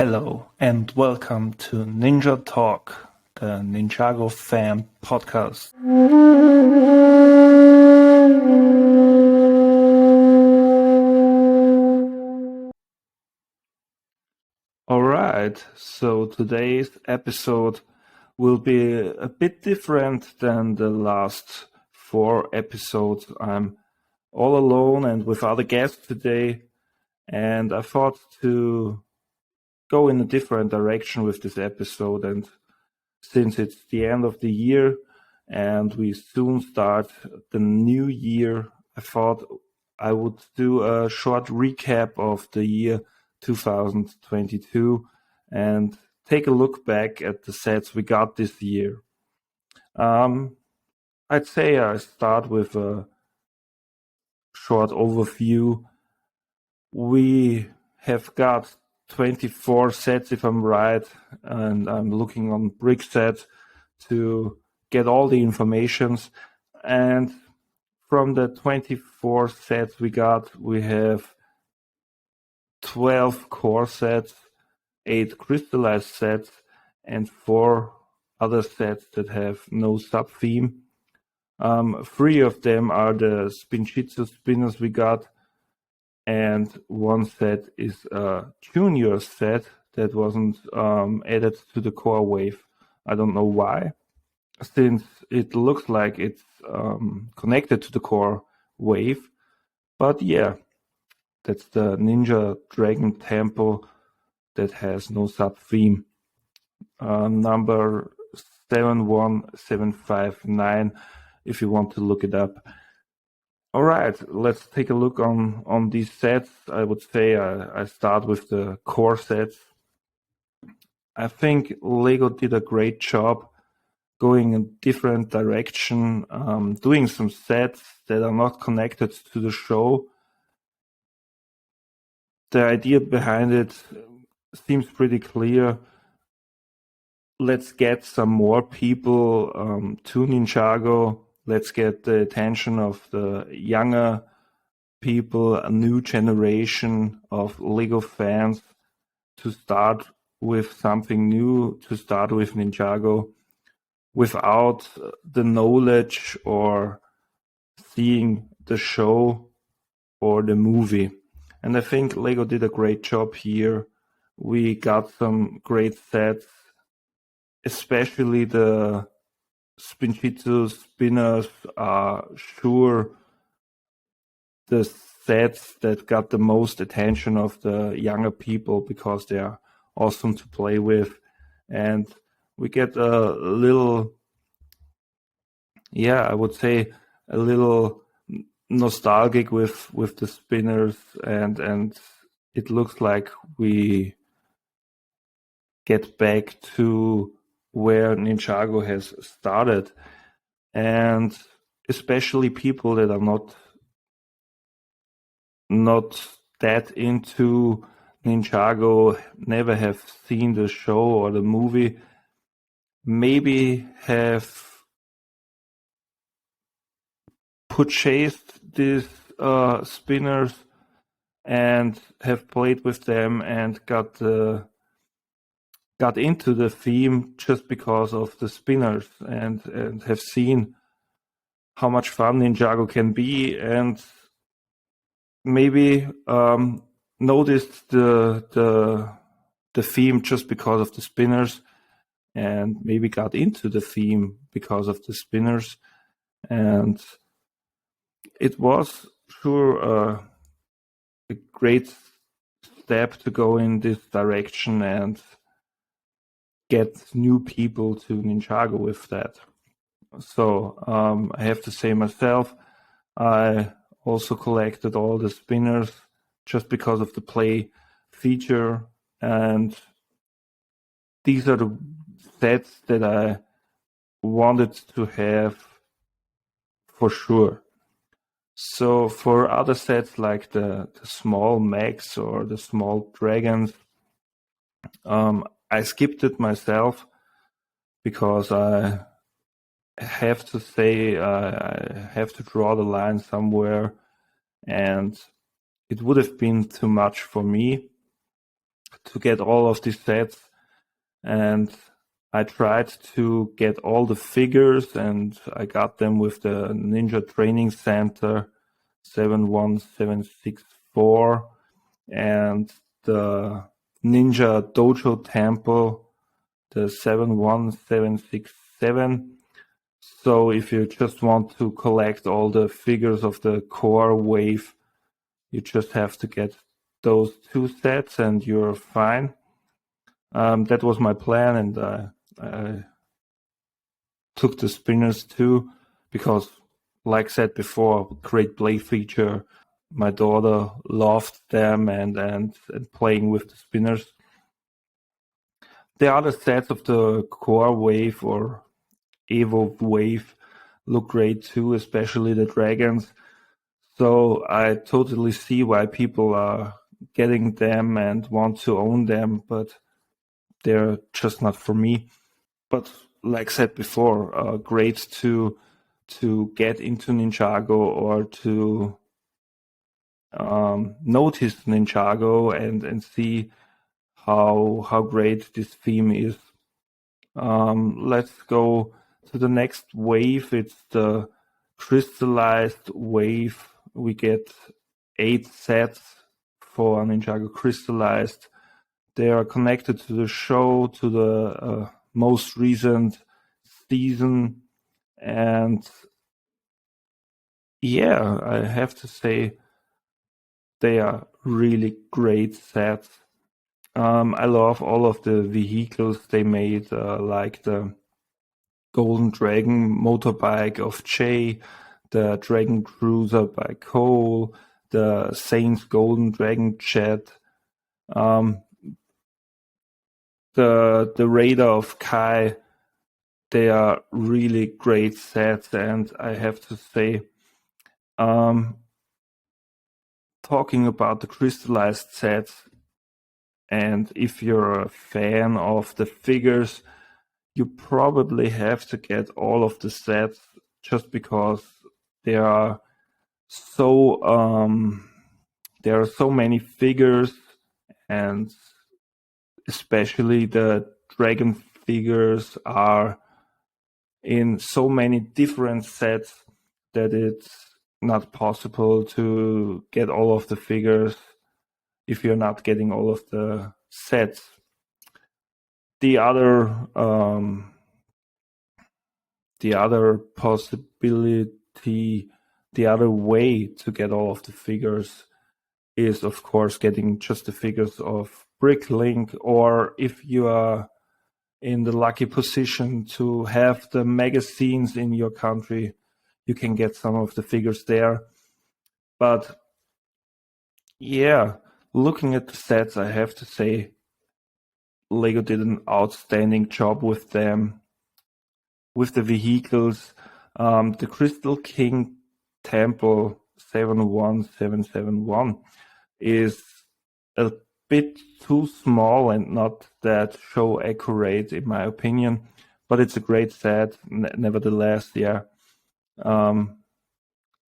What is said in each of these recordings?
Hello and welcome to NinjaTalk, the Ninjago fan podcast. Alright, so today's episode will be a bit different than the last 4 episodes. I'm all alone and without a guest today, and I thought to go in a different direction with this episode. And since it's the end of the year and we soon start the new year, I thought I would do a short recap of the year 2022 and take a look back at the sets we got this year. I'd say I start with a short overview. We have got 24 sets, if I'm right, and I'm looking on Brickset to get all the informations. And from the 24 sets we got, we have 12 core sets, 8 crystalized sets, and 4 other sets that have no sub-theme. 3 of them are the Spinchitsu spinners we got, and 1 set is a junior set that wasn't added to the core wave. I don't know why, since it looks like it's connected to the core wave. But yeah, that's the Ninja Dragon Temple that has no sub-theme. Number 71759 if you want to look it up. All right, let's take a look on these sets. I would say I start with the core sets. I think Lego did a great job going in a different direction, doing some sets that are not connected to the show. The idea behind it seems pretty clear. Let's get some more people to Ninjago. Let's get the attention of the younger people, a new generation of Lego fans, to start with something new, to start with Ninjago without the knowledge or seeing the show or the movie. And I think Lego did a great job here. We got some great sets, especially the Spinchitsu spinners are sure the sets that got the most attention of the younger people because they are awesome to play with. And we get a little, I would say a little nostalgic with the spinners, and it looks like we get back to where Ninjago has started. And especially people that are not that into Ninjago, never have seen the show or the movie, maybe have purchased these spinners and have played with them and got into the theme just because of the spinners and have seen how much fun Ninjago can be, and maybe noticed the theme just because of the spinners, and maybe got into the theme because of the spinners. And it was sure a great step to go in this direction and get new people to Ninjago with that. So I have to say myself, I also collected all the spinners just because of the play feature, and these are the sets that I wanted to have for sure. So for other sets like the small mechs or the small dragons, I skipped it myself because I have to say I have to draw the line somewhere, and it would have been too much for me to get all of these sets, and I tried to get all the figures, and I got them with the Ninja Training Center 71764 and the Ninja Dojo Temple, the 71767. So if you just want to collect all the figures of the core wave, you just have to get those 2 sets and you're fine. That was my plan, and I took the spinners too, because, like I said before, great play feature. My daughter loved them and playing with the spinners. The other sets of the core wave or Evo wave look great too, especially the dragons. So I totally see why people are getting them and want to own them, but they're just not for me. But like I said before, great to get into Ninjago or to notice Ninjago and see how great this theme is. Let's go to the next wave. It's the crystalized wave. We get 8 sets for Ninjago crystalized. They are connected to the show, to the most recent season, and yeah, I have to say they are really great sets. I love all of the vehicles they made, like the Golden Dragon motorbike of Jay, the Dragon Cruiser by Cole, the Saints Golden Dragon jet, the Raider of Kai. They are really great sets, and I have to say, talking about the crystallized sets, and if you're a fan of the figures, you probably have to get all of the sets just because there are so many figures, and especially the dragon figures are in so many different sets that it's not possible to get all of the figures if you're not getting all of the sets. The other possibility, the other way to get all of the figures is, of course, getting just the figures of Bricklink, or if you are in the lucky position to have the magazines in your country, you can get some of the figures there. But yeah, looking at the sets, I have to say Lego did an outstanding job with them. With the vehicles, the Crystal King Temple 71771 is a bit too small and not that show accurate in my opinion, but it's a great set nevertheless. Yeah, I'm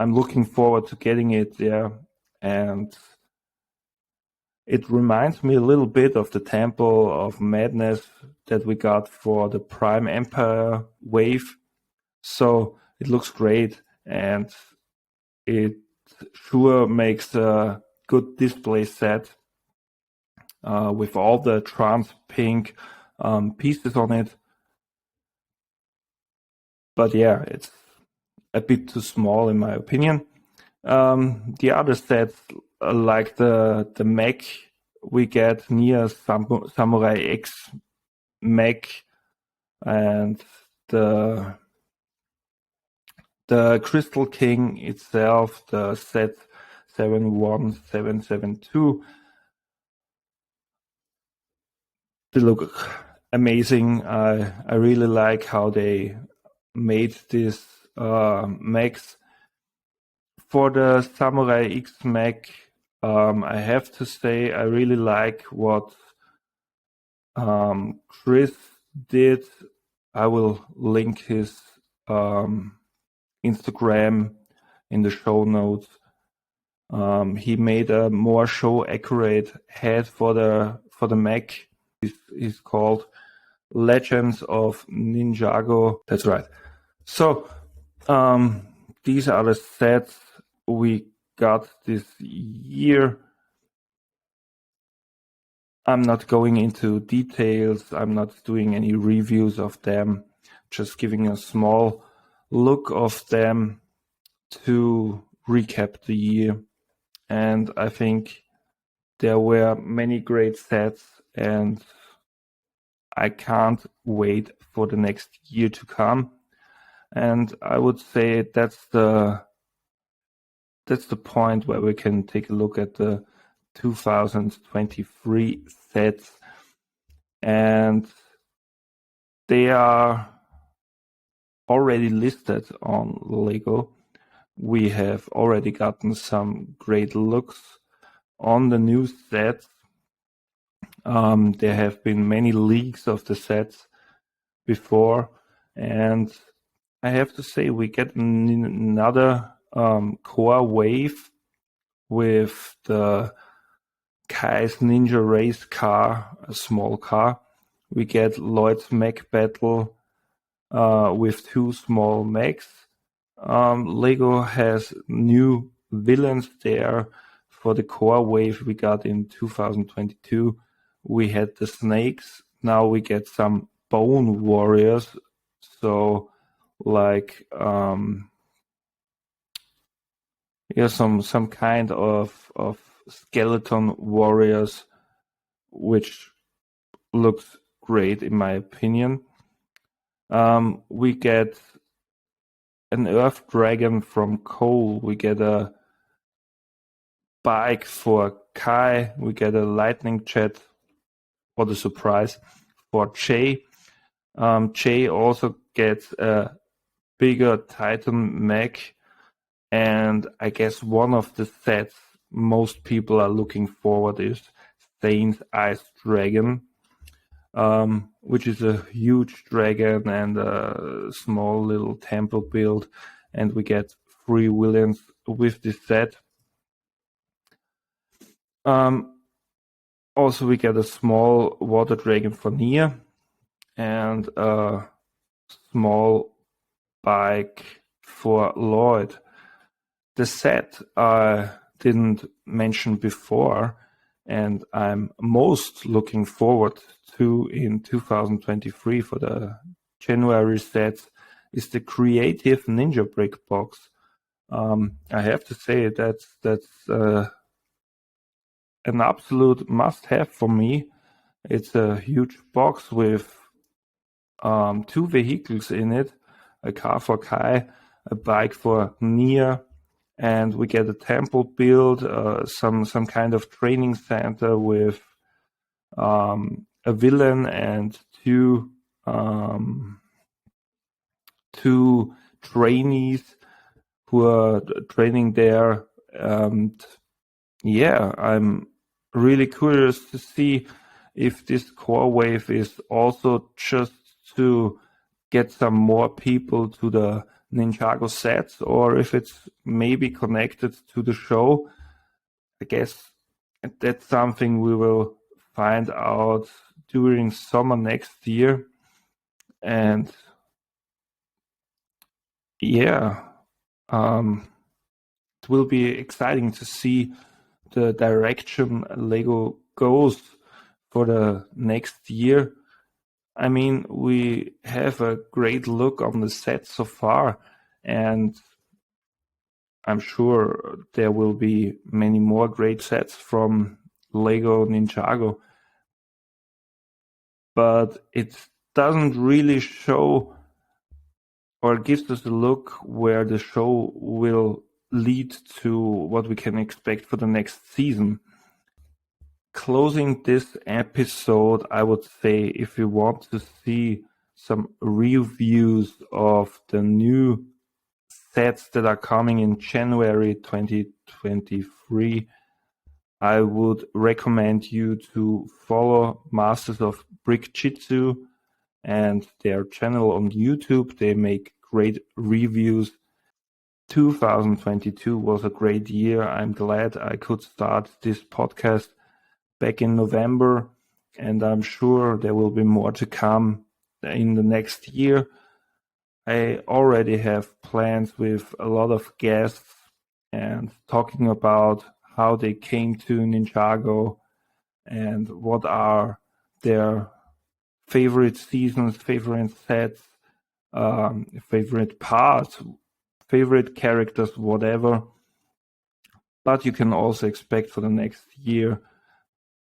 looking forward to getting it. Yeah, and it reminds me a little bit of the Temple of Madness that we got for the Prime Empire wave. So it looks great, and it sure makes a good display set with all the trans pink pieces on it. But yeah, it's a bit too small in my opinion. The other sets, like the mech we get near Samurai X mech, and the Crystal King itself, the set 71772, they look amazing. I really like how they made this mechs. For the Samurai X mech, I have to say I really like what Chris did. I will link his Instagram in the show notes. He made a more show accurate head for for the Mac is called Legends of Ninjago. That's right. So these are the sets we got this year. I'm not going into details. I'm not doing any reviews of them, just giving a small look of them to recap the year. And I think there were many great sets, and I can't wait for the next year to come. And I would say that's the point where we can take a look at the 2023 sets, and they are already listed on Lego. We have already gotten some great looks on the new sets. There have been many leaks of the sets before, and I have to say we get another core wave with the Kai's Ninja Race car, a small car. We get Lloyd's Mech Battle with two small mechs. Lego has new villains there. For the core wave we got in 2022, we had the snakes. Now we get some bone warriors. So like some kind of skeleton warriors, which looks great in my opinion. We get an earth dragon from Cole. We get a bike for Kai. We get a lightning jet for the surprise for Jay. Jay also gets a bigger Titan mech, and I guess one of the sets most people are looking forward is Thane's Ice Dragon, which is a huge dragon and a small little temple build, and we get 3 villains with this set. Also, we get a small water dragon for Nia and a small bike for Lloyd. The set I didn't mention before, and I'm most looking forward to in 2023 for the January sets, is the Creative Ninja Brick box. I have to say that's an absolute must-have for me. It's a huge box with 2 vehicles in it, a car for Kai, a bike for Nia, and we get a temple build, some kind of training center with a villain and two trainees who are training there. And yeah, I'm really curious to see if this core wave is also just to get some more people to the Ninjago sets, or if it's maybe connected to the show. I guess that's something we will find out during summer next year. And yeah, it will be exciting to see the direction Lego goes for the next year. I mean, we have a great look on the set so far, and I'm sure there will be many more great sets from Lego Ninjago. But it doesn't really show or gives us a look where the show will lead to what we can expect for the next season. Closing this episode, I would say if you want to see some reviews of the new sets that are coming in January 2023, I would recommend you to follow Masters of Brick Jitsu and their channel on YouTube. They make great reviews. 2022 was a great year. I'm glad I could start this podcast back in November, and I'm sure there will be more to come in the next year. I already have plans with a lot of guests and talking about how they came to Ninjago and what are their favorite seasons, favorite sets, favorite parts, favorite characters, whatever. But you can also expect for the next year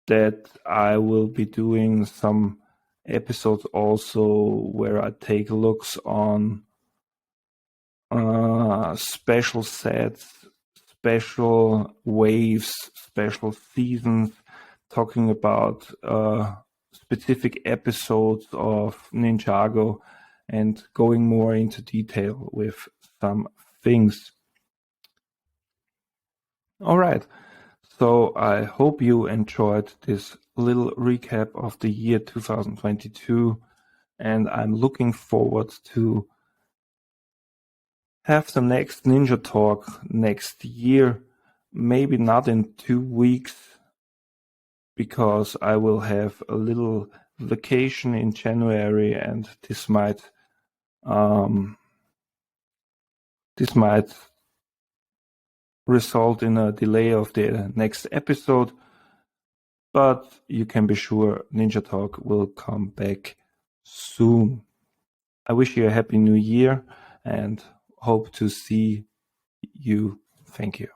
that I will be doing some episodes also where I take looks on special sets, special waves, special seasons, talking about specific episodes of Ninjago and going more into detail with some things. All right. So I hope you enjoyed this little recap of the year 2022, and I'm looking forward to have the next Ninja Talk next year. Maybe not in 2 weeks, because I will have a little vacation in January, and this might result in a delay of the next episode. But you can be sure Ninja Talk will come back soon. I wish you a happy new year and hope to see you. Thank you.